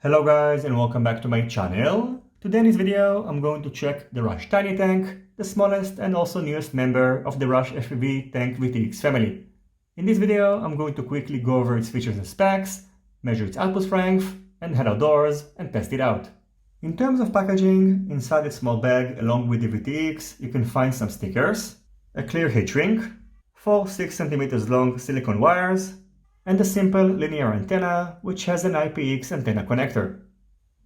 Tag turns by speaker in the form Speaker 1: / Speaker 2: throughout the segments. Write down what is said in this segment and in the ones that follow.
Speaker 1: Hello guys and welcome back to my channel. Today in this video I'm going to check the Rush Tiny Tank, the smallest and also newest member of the Rush FPV Tank VTX family. In this video I'm going to quickly go over its features and specs, measure its output strength, and head outdoors and test it out. In terms of packaging, inside its small bag along with the VTX you can find some stickers, a clear heat shrink, 4 6cm long silicone wires, and a simple linear antenna which has an IPX antenna connector.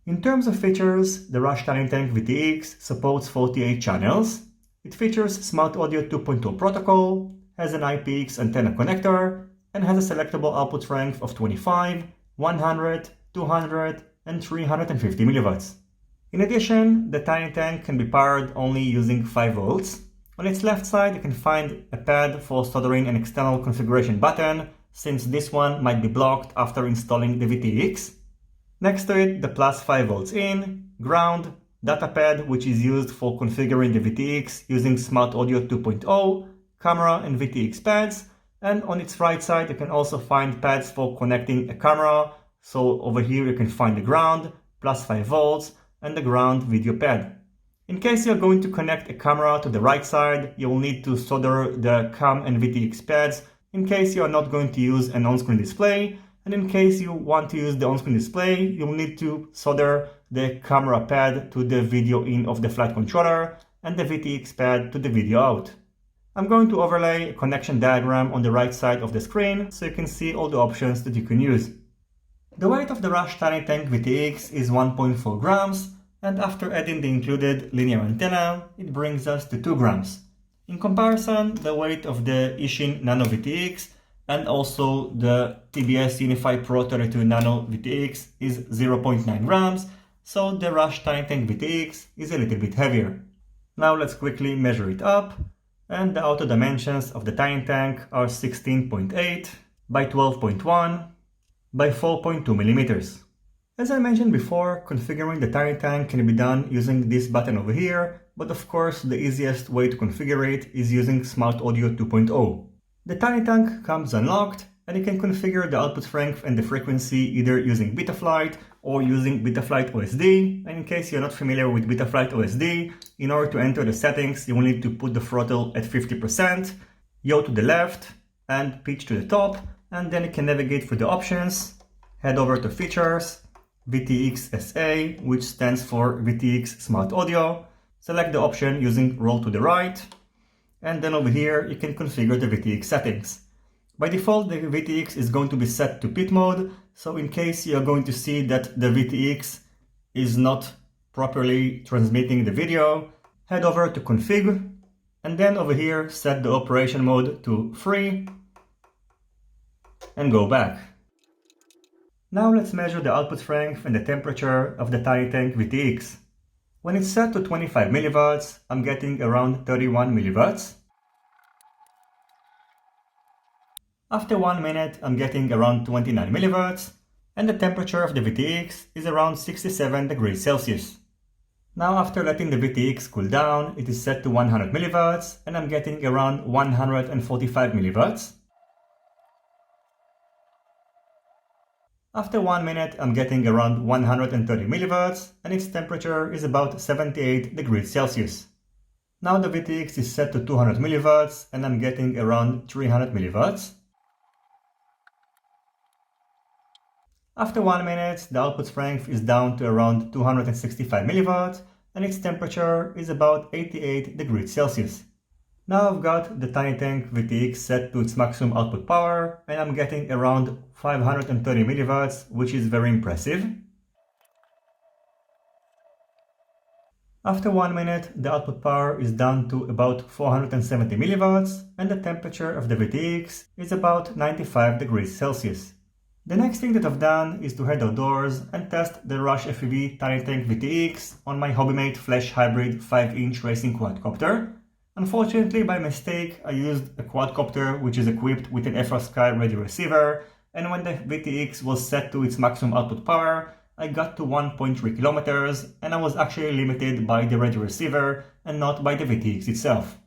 Speaker 1: In terms of features, the Rush Tiny Tank VTX supports 48 channels. It features SmartAudio 2.0 protocol, has an IPX antenna connector, and has a selectable output strength of 25, 100, 200, and 350 mW. In addition, the Tiny Tank can be powered only using 5 volts. On its left side you can find a pad for soldering an external configuration button, since this one might be blocked after installing the VTX. Next to it, the plus 5 volts in, ground, data pad which is used for configuring the VTX using SmartAudio 2.0, camera and VTX pads, and on its right side you can also find pads for connecting a camera, so over here you can find the ground, plus 5 volts, and the ground video pad. In case you're going to connect a camera to the right side, you will need to solder the cam and VTX pads in case you are not going to use an on-screen display, and in case you want to use the on-screen display, you'll need to solder the camera pad to the video in of the flight controller and the VTX pad to the video out. I'm going to overlay a connection diagram on the right side of the screen so you can see all the options that you can use. The weight of the Rush Tiny Tank VTX is 1.4 grams, and after adding the included linear antenna, it brings us to 2 grams. In comparison, the weight of the Ishin Nano VTX and also the TBS Unify Pro 32 Nano VTX is 0.9 grams, so the Rush Tiny Tank VTX is a little bit heavier. Now let's quickly measure it up, and the auto dimensions of the Tiny Tank are 16.8 by 12.1 by 4.2 millimeters. As I mentioned before, configuring the Tiny Tank can be done using this button over here, but of course the easiest way to configure it is using SmartAudio 2.0. The Tiny Tank comes unlocked, and you can configure the output strength and the frequency either using Betaflight or using Betaflight OSD. And in case you're not familiar with Betaflight OSD, in order to enter the settings you will need to put the throttle at 50%, yaw to the left, and pitch to the top, and then you can navigate through the options, head over to Features, VTX SA, which stands for VTX Smart Audio. Select the option using roll to the right, and then over here you can configure the VTX settings. By default, the VTX is going to be set to pit mode, so in case you are going to see that the VTX is not properly transmitting the video, head over to config, and then over here set the operation mode to free, and go back. Now let's measure the output strength and the temperature of the Tiny Tank VTX. When it's set to 25 mV, I'm getting around 31 mV. After 1 minute, I'm getting around 29 mV, and the temperature of the VTX is around 67 degrees Celsius. Now after letting the VTX cool down, it is set to 100 mV, and I'm getting around 145 mV. After 1 minute, I'm getting around 130 mV, and its temperature is about 78 degrees Celsius. Now the VTX is set to 200 mV, and I'm getting around 300 mV. After 1 minute, the output strength is down to around 265 mV, and its temperature is about 88 degrees Celsius. Now I've got the Tiny Tank VTX set to its maximum output power, and I'm getting around 530 mV, which is very impressive. After 1 minute, the output power is down to about 470 mV, and the temperature of the VTX is about 95 degrees Celsius. The next thing that I've done is to head outdoors and test the Rush FPV Tiny Tank VTX on my Hobbymate Flash Hybrid 5-inch racing quadcopter. Unfortunately, by mistake, I used a quadcopter which is equipped with an FrSky radio receiver, and when the VTX was set to its maximum output power, I got to 1.3 kilometers, and I was actually limited by the radio receiver and not by the VTX itself.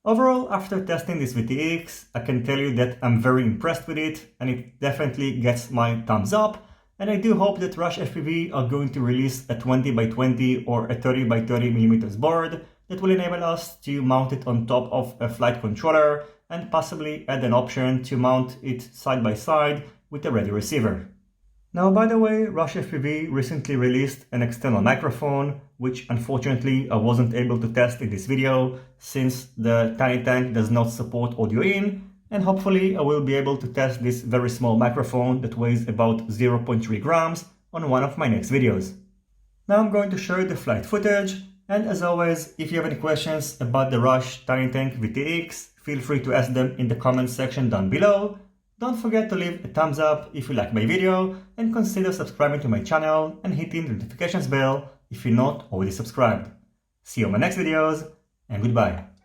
Speaker 1: Overall, after testing this VTX, I can tell you that I'm very impressed with it, and it definitely gets my thumbs up. and I do hope that Rush FPV are going to release a 20x20 or a 30x30mm board that will enable us to mount it on top of a flight controller and possibly add an option to mount it side by side with a ready receiver. Now, by the way, Rush FPV recently released an external microphone, which unfortunately I wasn't able to test in this video since the tiny tank does not support audio in, and hopefully I will be able to test this very small microphone that weighs about 0.3 grams on one of my next videos. Now I'm going to show you the flight footage, and as always, if you have any questions about the Rush Tiny Tank VTX, feel free to ask them in the comments section down below. Don't forget to leave a thumbs up if you like my video, and consider subscribing to my channel and hitting the notifications bell if you're not already subscribed. See you on my next videos, and goodbye.